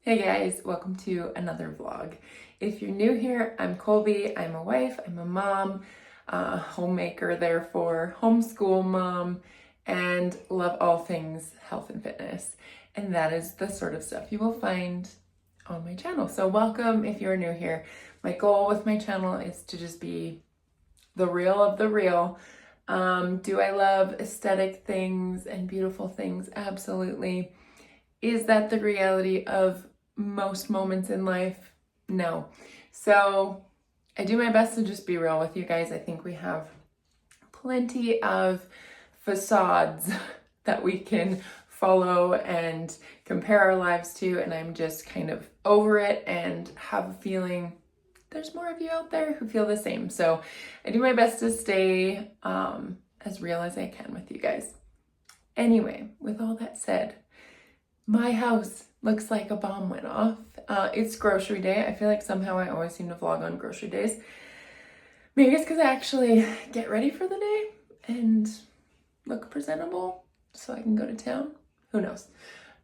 Hey guys, welcome to another vlog. If you're new here, I'm Colby. I'm a wife, I'm a mom, a homemaker, therefore homeschool mom, and love all things health and fitness. And that is the sort of stuff you will find on my channel. So welcome if you're new here. My goal with my channel is to just be the real of the real. Do I love aesthetic things and beautiful things? Absolutely. Is that the reality of most moments in life? No. So I do my best to just be real with you guys. I think we have plenty of facades that we can follow and compare our lives to, and I'm just kind of over it and have a feeling there's more of you out there who feel the same. So I do my best to stay as real as I can with you guys. Anyway, with all that said, my house looks like a bomb went off. It's grocery day. I feel like somehow I always seem to vlog on grocery days. Maybe it's because I actually get ready for the day and look presentable so I can go to town. Who knows?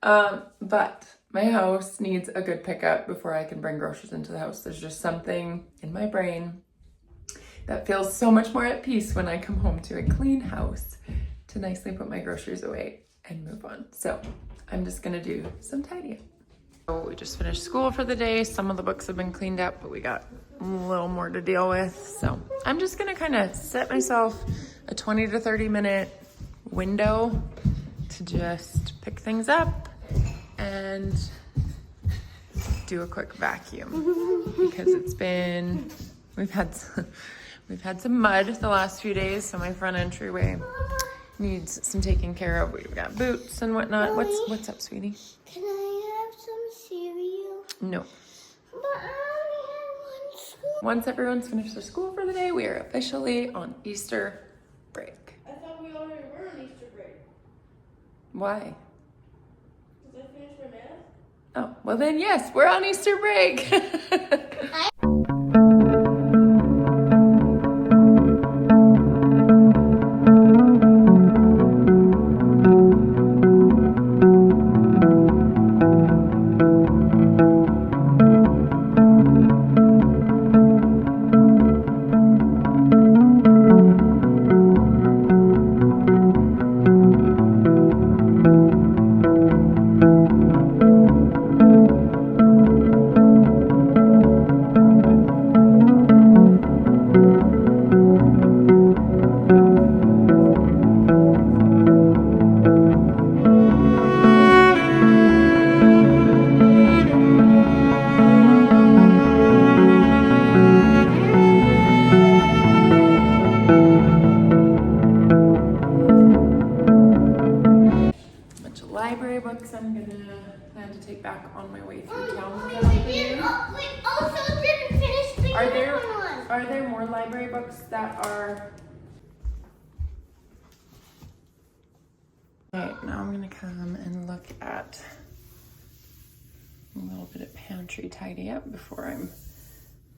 But my house needs a good pickup before I can bring groceries into the house. There's just something in my brain that feels so much more at peace when I come home to a clean house to nicely put my groceries away and move on. So I'm just gonna do some tidying. So we just finished school for the day. Some of the books have been cleaned up, but we got a little more to deal with. So I'm just gonna kind of set myself a 20 to 30 minute window to just pick things up and do a quick vacuum because it's been, we've had some mud the last few days, so my front entryway needs some taking care of. We've got boots and whatnot. Mommy, What's up, sweetie? can I have some cereal? No. But I only have one scoop. Once everyone's finished their school for the day, we are officially on Easter break. I thought we already were on Easter break. Why? Did I finish my math? Oh, well then yes, we're on Easter break. Library books I'm gonna plan to take back on my way through town. We also didn't finish the other one. Are there more library books that are? Alright, now I'm gonna come and look at a little bit of pantry tidy up before I'm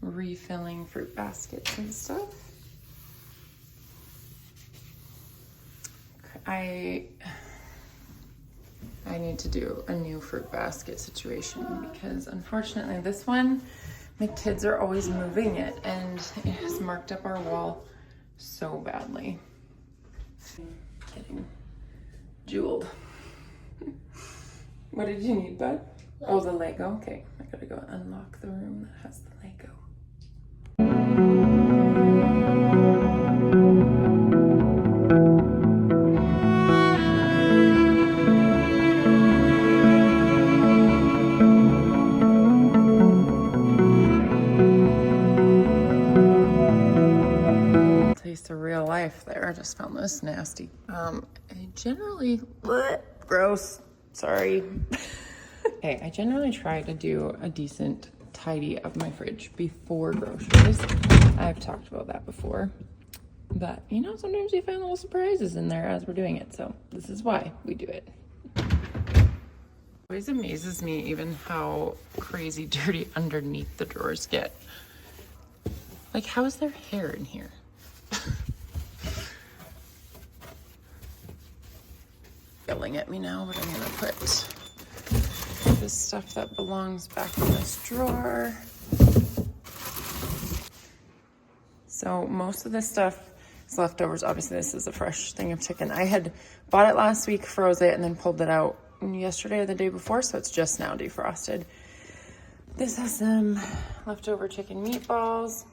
refilling fruit baskets and stuff. I need to do a new fruit basket situation because unfortunately this one, my kids are always moving it and it has marked up our wall so badly. Getting jeweled. What did you need, bud? Oh, the Lego? Okay, I gotta go unlock the room that has the Lego. Taste of real life there. I just found this nasty. I generally, gross, sorry. Okay, I generally try to do a decent tidy of my fridge before groceries. I've talked about that before. But, you know, sometimes you find little surprises in there as we're doing it. So this is why we do it. It always amazes me even how crazy dirty underneath the drawers get. Like, how is there hair in here? Yelling at me now, but I'm gonna put this stuff that belongs back in this drawer. So most of this stuff is leftovers. Obviously, this is a fresh thing of chicken. I had bought it last week, froze it, and then pulled it out yesterday or the day before, so it's just now defrosted. This has some leftover chicken meatballs,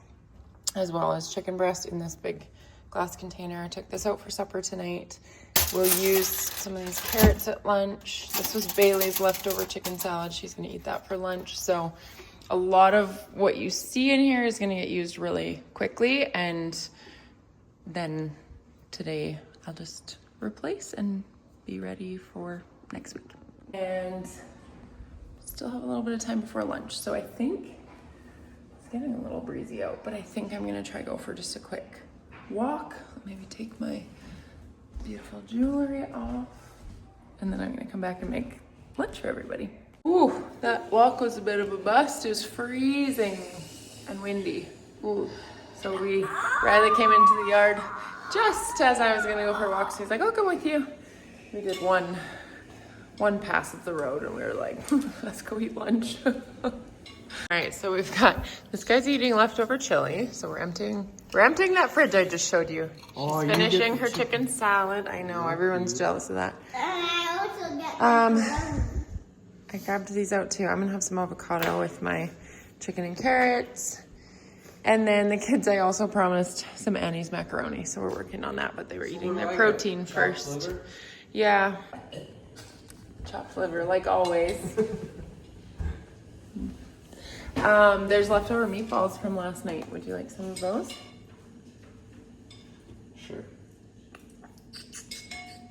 as well as chicken breast in this big glass container. I took this out for supper tonight. We'll use some of these carrots at lunch. This was Bailey's leftover chicken salad. She's gonna eat that for lunch. So a lot of what you see in here is gonna get used really quickly, and then today I'll just replace and be ready for next week. And still have a little bit of time before lunch. So I think it's getting a little breezy out, but I think I'm gonna try go for just a quick walk. Maybe take my beautiful jewelry off, and then I'm gonna come back and make lunch for everybody. Ooh, that walk was a bit of a bust. It was freezing and windy. Ooh, so Riley came into the yard just as I was gonna go for a walk. So he's like, I'll come with you. We did one pass of the road, and we were like, let's go eat lunch. All right, so we've got, this guy's eating leftover chili. So we're emptying that fridge I just showed you. Oh, She's finishing her chicken salad. I know, everyone's jealous of that. I also get I grabbed these out too. I'm gonna have some avocado with my chicken and carrots. And then the kids, I also promised some Annie's macaroni. So we're working on that, but they were eating their protein first. Liver? Yeah. Chopped liver, like always. There's leftover meatballs from last night. Would you like some of those? Sure.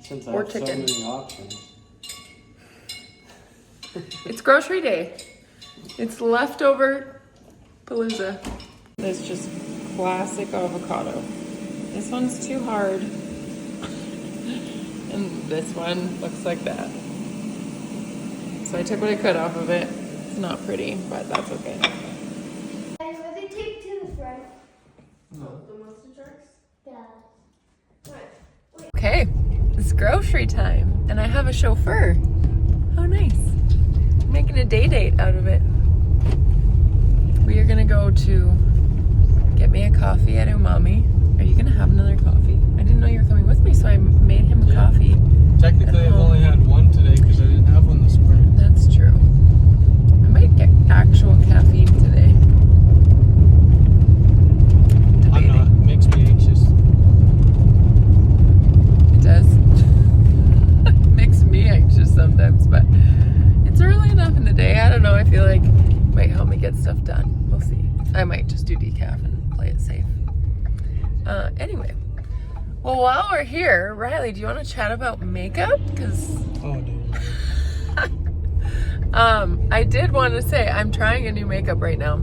Since I Or have so chicken. many options. It's grocery day. It's leftover palooza. There's just classic avocado. This one's too hard. And this one looks like that. So I took what I could off of it. It's not pretty, but that's okay. Guys, what they take to the front? No. The mustard sharks? Yeah. What? Okay, it's grocery time, and I have a chauffeur. How nice. Making a day date out of it. We are gonna go to get me a coffee at Umami. Are you gonna have another coffee? I didn't know you were coming with me, so I made him a coffee. Technically, I've only had one today because I didn't have one this morning. That's true. I might get actual caffeine today. I'm not. It makes me anxious. It does. Makes me anxious sometimes, but it's early enough in the day. I don't know. I feel like it might help me get stuff done. We'll see. I might just do decaf and play it safe. Anyway. Well, while we're here, Riley, do you want to chat about makeup? Because Oh, dude. I did want to say I'm trying a new makeup right now.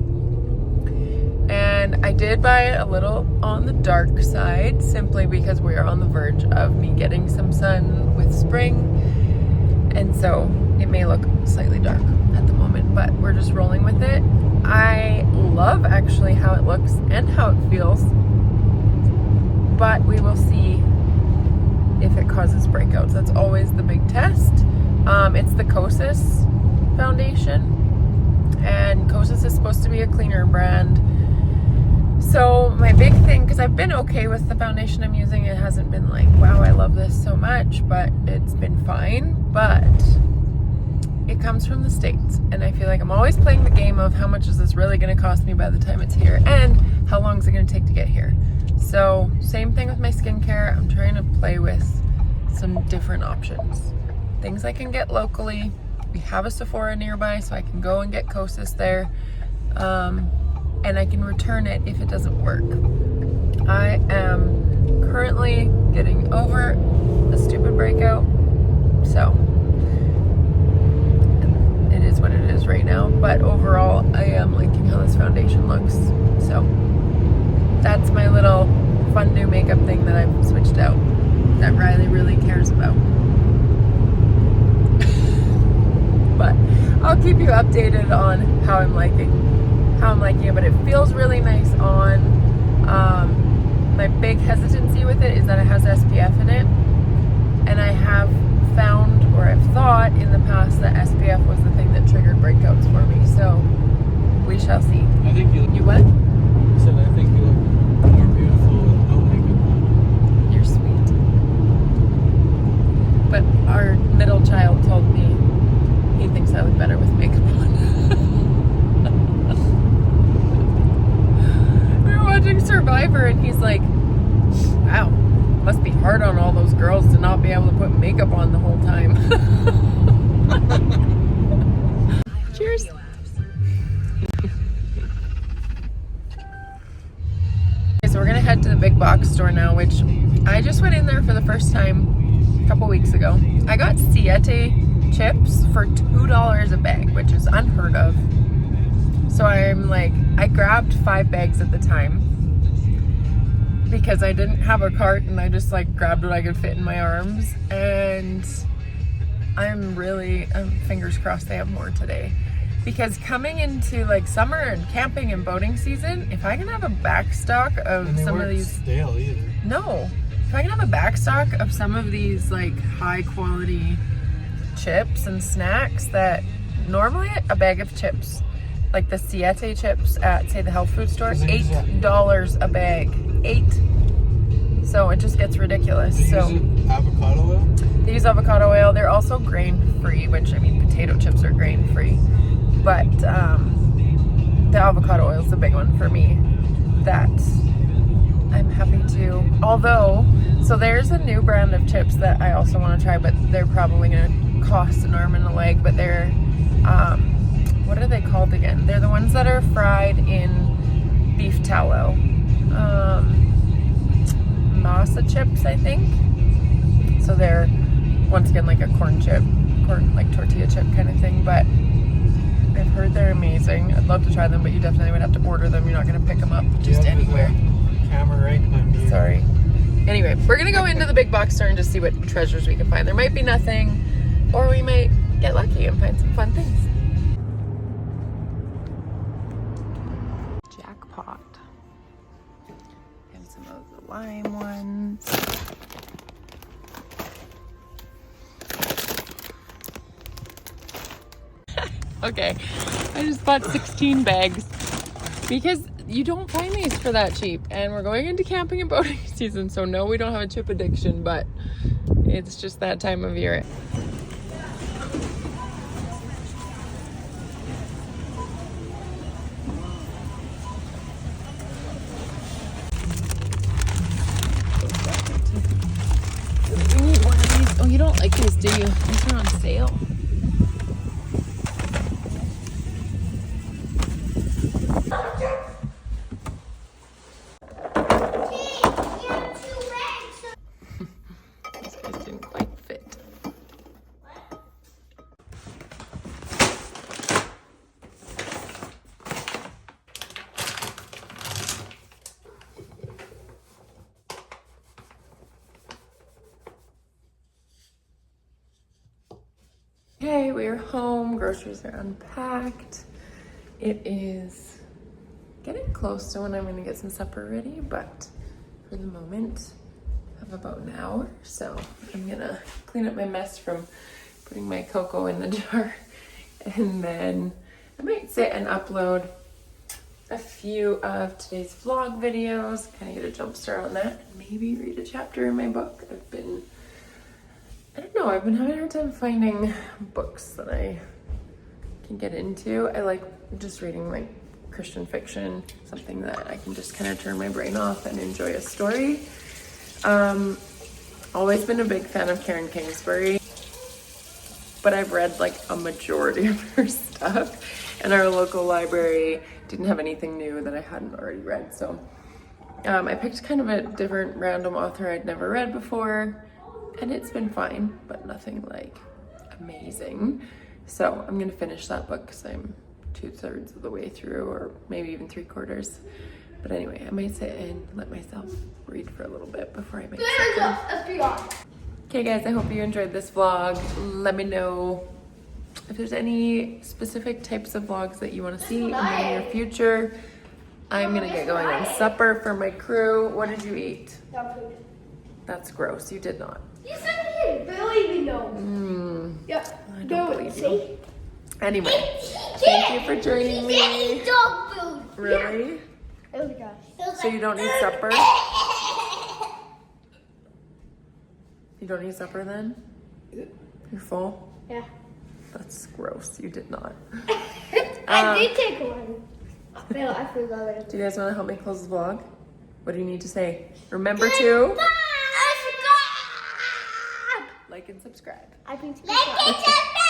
And I did buy it a little on the dark side, simply because we are on the verge of me getting some sun with spring. And so it may look slightly dark at the moment, but we're just rolling with it. I love actually how it looks and how it feels, but we will see if it causes breakouts. That's always the big test. It's the Kosas foundation, and Kosas is supposed to be a cleaner brand. So my big thing, because I've been okay with the foundation I'm using, it hasn't been like, wow, I love this so much, but it's been fine. But it comes from the States, and I feel like I'm always playing the game of how much is this really going to cost me by the time it's here, and how long is it going to take to get here. So same thing with my skincare. I'm trying to play with some different options. Things I can get locally. We have a Sephora nearby, so I can go and get Kosas there. And I can return it if it doesn't work. I am currently getting over a stupid breakout, so it is what it is right now. But overall, I am liking how this foundation looks. So that's my little fun new makeup thing that I've switched out, that Riley really cares about. But I'll keep you updated on how I'm liking it, but it feels really nice on. My big hesitancy with it is that it has SPF in it, and I have found or I've thought in the past that SPF was the thing that triggered breakouts for me. So we shall see. I think you You what? said I think you look more beautiful with no makeup on. You're sweet. But our middle child told me he thinks I look better with makeup on. We were watching Survivor and he's like, wow, must be hard on all those girls to not be able to put makeup on the whole time. Cheers. Okay, so we're gonna head to the big box store now, which I just went in there for the first time a couple weeks ago. I got Siete chips for $2 a bag, which is unheard of. So I'm like, I grabbed 5 bags at the time because I didn't have a cart and I just like grabbed what I could fit in my arms. And I'm really, fingers crossed they have more today. Because coming into like summer and camping and boating season, if I can have a backstock of And they some of weren't these, stale either. no, if I can have a backstock of some of these like high quality chips and snacks that normally a bag of chips, like the Siete chips at say the health food store, $8 a bag, 8. So it just gets ridiculous. They So use avocado oil? they use avocado oil. They're also grain free, which I mean potato chips are grain free, but the avocado oil is the big one for me that I'm happy to. Although, so there's a new brand of chips that I also want to try, but they're probably gonna cost an arm and a leg. But they're what are they called again? They're the ones that are fried in beef tallow. Masa chips, I think. So they're once again like a corn like tortilla chip kind of thing, but I've heard they're amazing. I'd love to try them, but you definitely would have to order them. You're not going to pick them up just Yeah, anywhere. Camera right behind me. Sorry. Anyway, we're going to go into the big box store and just see what treasures we can find. There might be nothing, or we might get lucky and find some fun things. Jackpot. And some of the lime ones. Okay, I just bought 16 bags because you don't find these for that cheap, and we're going into camping and boating season, so no, we don't have a chip addiction, but it's just that time of year. We need one of these. Oh, you don't like these, do you? These are on sale. These guys didn't quite fit. Okay, we are home. Groceries are unpacked. It is getting close to when I'm gonna get some supper ready, but for the moment, I have about an hour. So I'm gonna clean up my mess from putting my cocoa in the jar, and then I might sit and upload a few of today's vlog videos, kind of get a jump start on that, and maybe read a chapter in my book. I don't know, I've been having a hard time finding books that I can get into. I like just reading like Christian fiction, something that I can just kind of turn my brain off and enjoy a story. Always been a big fan of Karen Kingsbury, but I've read like a majority of her stuff, and our local library didn't have anything new that I hadn't already read. So I picked kind of a different random author I'd never read before, and it's been fine, but nothing like amazing. So I'm gonna finish that book because I'm 2/3 of the way through, or maybe even 3/4. But anyway, I might sit and let myself read for a little bit before I make supper. Okay guys, I hope you enjoyed this vlog. Let me know if there's any specific types of vlogs that you want to see in the near future. I'm gonna get going on supper for my crew. What did you eat? Dog food. That's gross, you did not. You said you didn't believe me, no. Yep. I don't believe you. See? Anyway, thank you for joining me. Dog food. Really? Oh my gosh. So you don't need supper? You don't need supper then? You're full? Yeah. That's gross. You did not. I did take one. I forgot it. Do you guys want to help me close the vlog? What do you need to say? Remember to I forgot. like and subscribe. I think Like it, subscribe.